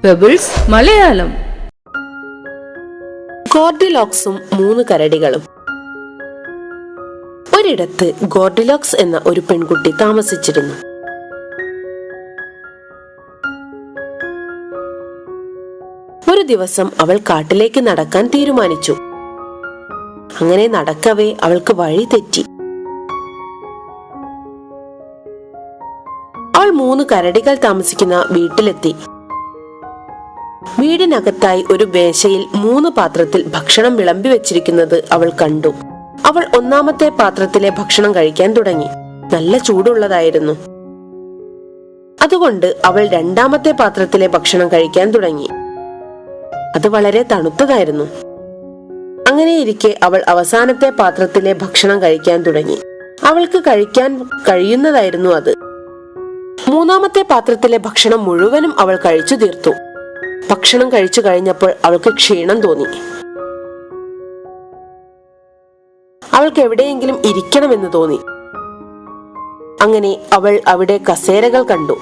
Pebbles Malayalam. ഗോർഡിലോക്സും 3 കരടികളും. ഒരിടത്ത് ഗോർഡിലോക്സ് എന്ന ഒരു പെൺകുട്ടി താമസിച്ചിരുന്നു. ഒരു ദിവസം അവൾ കാട്ടിലേക്ക് നടക്കാൻ തീരുമാനിച്ചു. അങ്ങനെ നടക്കവേ അവൾക്ക് വഴി തെറ്റി. അവൾ 3 കരടികൾ താമസിക്കുന്ന വീട്ടിലെത്തി. വീടിനകത്തായി ഒരു മേശയിൽ 3 പാത്രത്തിൽ ഭക്ഷണം വിളമ്പി വെച്ചിരിക്കുന്നത് അവൾ കണ്ടു. അവൾ 1-ാമത്തെ പാത്രത്തിലെ ഭക്ഷണം കഴിക്കാൻ തുടങ്ങി. നല്ല ചൂടുള്ളതായിരുന്നു. അതുകൊണ്ട് അവൾ 2-ാമത്തെ പാത്രത്തിലെ ഭക്ഷണം കഴിക്കാൻ തുടങ്ങി. അത് വളരെ തണുത്തതായിരുന്നു. അങ്ങനെയിരിക്കെ അവൾ അവസാനത്തെ പാത്രത്തിലെ ഭക്ഷണം കഴിക്കാൻ തുടങ്ങി. അവൾക്ക് കഴിക്കാൻ കഴിയുന്നതായിരുന്നു അത്. 3-ാമത്തെ പാത്രത്തിലെ ഭക്ഷണം മുഴുവനും അവൾ കഴിച്ചു തീർത്തു. ഭക്ഷണം കഴിച്ചു കഴിഞ്ഞപ്പോൾ അവൾക്ക് ക്ഷീണം തോന്നി. അവൾക്ക് എവിടെയെങ്കിലും ഇരിക്കണമെന്ന് തോന്നി. അങ്ങനെ അവൾ അവിടെ കസേരകൾ കണ്ടു.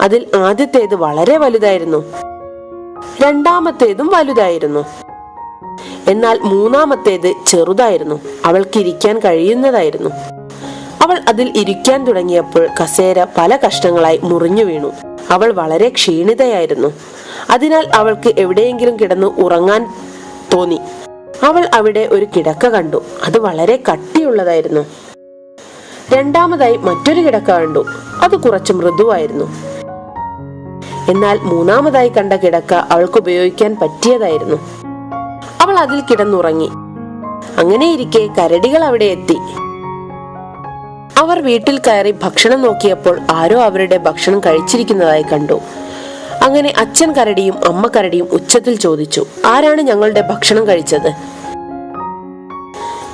അതിൽ ആദ്യത്തേത് വളരെ വലുതായിരുന്നു. 2-ാമത്തേതും വലുതായിരുന്നു. എന്നാൽ 3-ാമത്തേത് ചെറുതായിരുന്നു. അവൾക്ക് ഇരിക്കാൻ കഴിയുന്നതായിരുന്നു. അവൾ അതിൽ ഇരിക്കാൻ തുടങ്ങിയപ്പോൾ കസേര പല കഷ്ണങ്ങളായി മുറിഞ്ഞു വീണു. അവൾ വളരെ ക്ഷീണിതയായിരുന്നു. അതിനാൽ അവൾക്ക് എവിടെയെങ്കിലും കിടന്ന് ഉറങ്ങാൻ തോന്നി. അവൾ അവിടെ ഒരു കിടക്ക കണ്ടു. അത് വളരെ കട്ടിയുള്ളതായിരുന്നു. 2-ാമതായി മറ്റൊരു കിടക്ക കണ്ടു. അത് കുറച്ച് മൃദുവായിരുന്നു. എന്നാൽ 3-ാമതായി കണ്ട കിടക്ക അവൾക്ക് ഉപയോഗിക്കാൻ പറ്റിയതായിരുന്നു. അവൾ അതിൽ കിടന്നുറങ്ങി. അങ്ങനെയിരിക്കെ കരടികൾ അവിടെ എത്തി. അവർ വീട്ടിൽ കയറി ഭക്ഷണം നോക്കിയപ്പോൾ ആരോ അവരുടെ ഭക്ഷണം കഴിച്ചിരിക്കുന്നതായി കണ്ടു. അങ്ങനെ അച്ഛൻ കരടിയും അമ്മ കരടിയും ഉച്ചത്തിൽ ചോദിച്ചു, ആരാണ് ഞങ്ങളുടെ ഭക്ഷണം കഴിച്ചത്?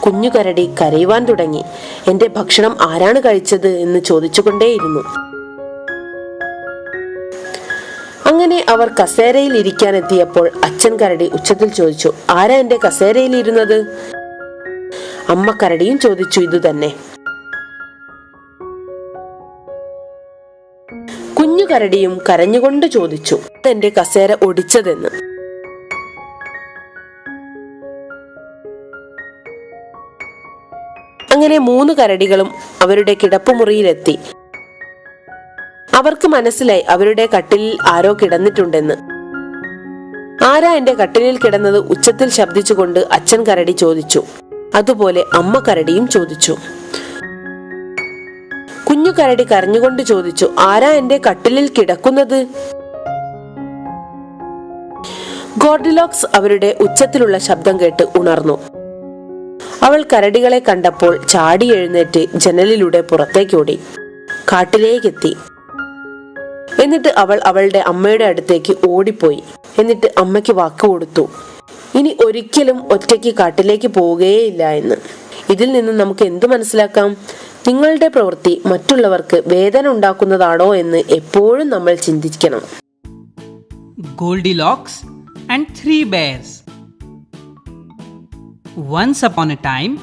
കുഞ്ഞു കരടി കരയുവാൻ തുടങ്ങി. എന്റെ ഭക്ഷണം ആരാണ് കഴിച്ചത് എന്ന് ചോദിച്ചുകൊണ്ടേയിരുന്നു. അങ്ങനെ അവർ കസേരയിൽ ഇരിക്കാൻ എത്തിയപ്പോൾ അച്ഛൻ കരടി ഉച്ചത്തിൽ ചോദിച്ചു, ആരാ എന്റെ കസേരയിൽ ഇരുന്നത്? അമ്മ കരടിയും ചോദിച്ചു ഇതുതന്നെ. കുഞ്ഞു കരടിയും കരഞ്ഞുകൊണ്ട് ചോദിച്ചു, എന്റെ കസേര ഒടിച്ചതെന്ന്. അങ്ങനെ 3 കരടികളും അവരുടെ കിടപ്പുമുറിയിലെത്തി. അവർക്ക് മനസ്സിലായി അവരുടെ കട്ടിലിൽ ആരോ കിടന്നിട്ടുണ്ടെന്ന്. ആരാ എന്റെ കട്ടിലിൽ കിടന്നത്? ഉച്ചത്തിൽ ശബ്ദിച്ചുകൊണ്ട് അച്ഛൻ കരടി ചോദിച്ചു. അതുപോലെ അമ്മ കരടിയും ചോദിച്ചു. കുഞ്ഞു കരടി കരഞ്ഞുകൊണ്ട് ചോദിച്ചു, ആരാ എന്റെ കട്ടിലിൽ കിടക്കുന്നത്? ഗോർഡിലോക്സ് അവരുടെ ഉച്ചത്തിലുള്ള ശബ്ദം കേട്ട് ഉണർന്നു. അവൾ കരടികളെ കണ്ടപ്പോൾ ചാടി എഴുന്നേറ്റ് ജനലിലൂടെ പുറത്തേക്കോടി കാട്ടിലേക്കെത്തി. എന്നിട്ട് അവൾ അവളുടെ അമ്മയുടെ അടുത്തേക്ക് ഓടിപ്പോയി. എന്നിട്ട് അമ്മയ്ക്ക് വാക്ക് കൊടുത്തു, ഇനി ഒരിക്കലും ഒറ്റയ്ക്ക് കാട്ടിലേക്ക് പോവുകയേയില്ല എന്ന്. ഇതിൽ നിന്ന് നമുക്ക് എന്ത് മനസ്സിലാക്കാം? നിങ്ങളുടെ പ്രവൃത്തി മറ്റുള്ളവർക്ക് വേദന ഉണ്ടാക്കുന്നതാണോ എന്ന് എപ്പോഴും നമ്മൾ ചിന്തിക്കണം. Goldilocks and 3 bears. Once upon a time,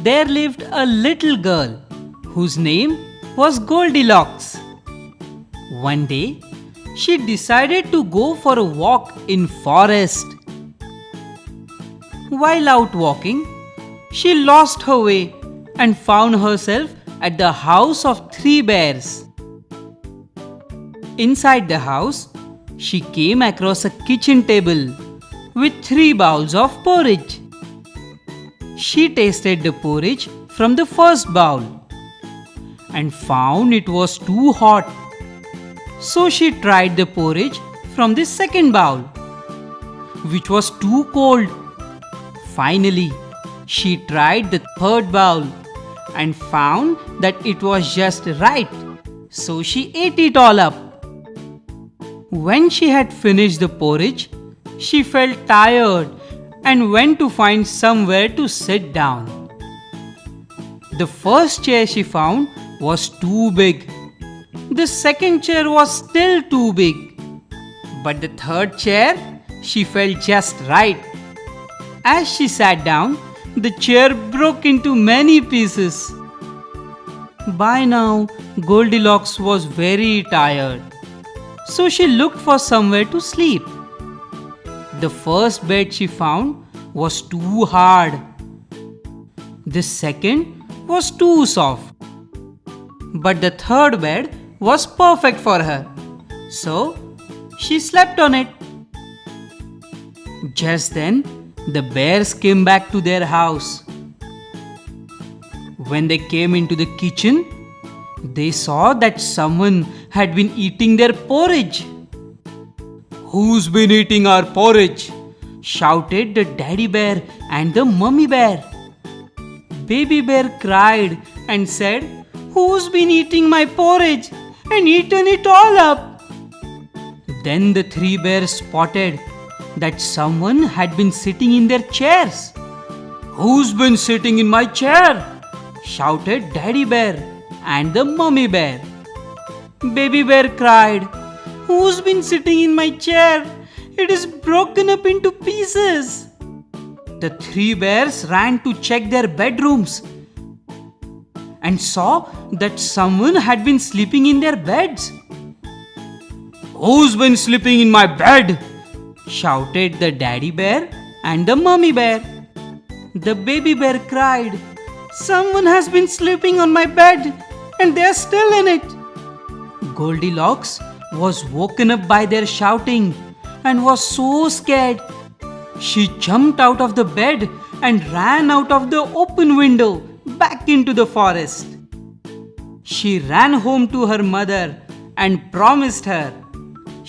there lived a little girl whose name was Goldilocks. One day, she decided to go for a walk in forest. While out walking, she lost her way and found herself at the house of 3 bears. Inside the house, she came across a kitchen table with 3 bowls of porridge. She tasted the porridge from the first bowl and found it was too hot. So she tried the porridge from the second bowl, which was too cold. Finally, she tried the third bowl and found that it was just right. So she ate it all up. When she had finished the porridge, she felt tired and went to find somewhere to sit down. The first chair she found was too big. The second chair was still too big. But the third chair, she felt just right. As she sat down, the chair broke into many pieces. By now, Goldilocks was very tired. so she looked for somewhere to sleep. The first bed she found was too hard. The second was too soft. But the third bed was perfect for her. So she slept on it. Just then, the bears came back to their house. When they came into the kitchen, they saw that someone had been eating their porridge. "Who's been eating our porridge?" shouted the daddy bear and the mummy bear. Baby bear cried and said, "Who's been eating my porridge and eaten it all up?" Then the three bears spotted that someone had been sitting in their chairs. "Who's been sitting in my chair?" shouted daddy bear and the mummy bear. Baby bear cried, "Who's been sitting in my chair? It is broken up into pieces." The three bears ran to check their bedrooms and saw that someone had been sleeping in their beds. "Who's been sleeping in my bed?" shouted the daddy bear and the mummy bear. The baby bear cried, "Someone has been sleeping on my bed and they are still in it." Goldilocks was woken up by their shouting and was so scared. She jumped out of the bed and ran out of the open window back into the forest. She ran home to her mother and promised her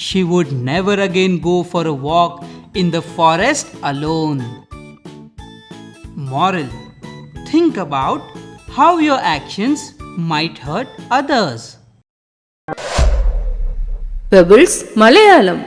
she would never again go for a walk in the forest alone. Moral: think about how your actions might hurt others. Pebbles Malayalam.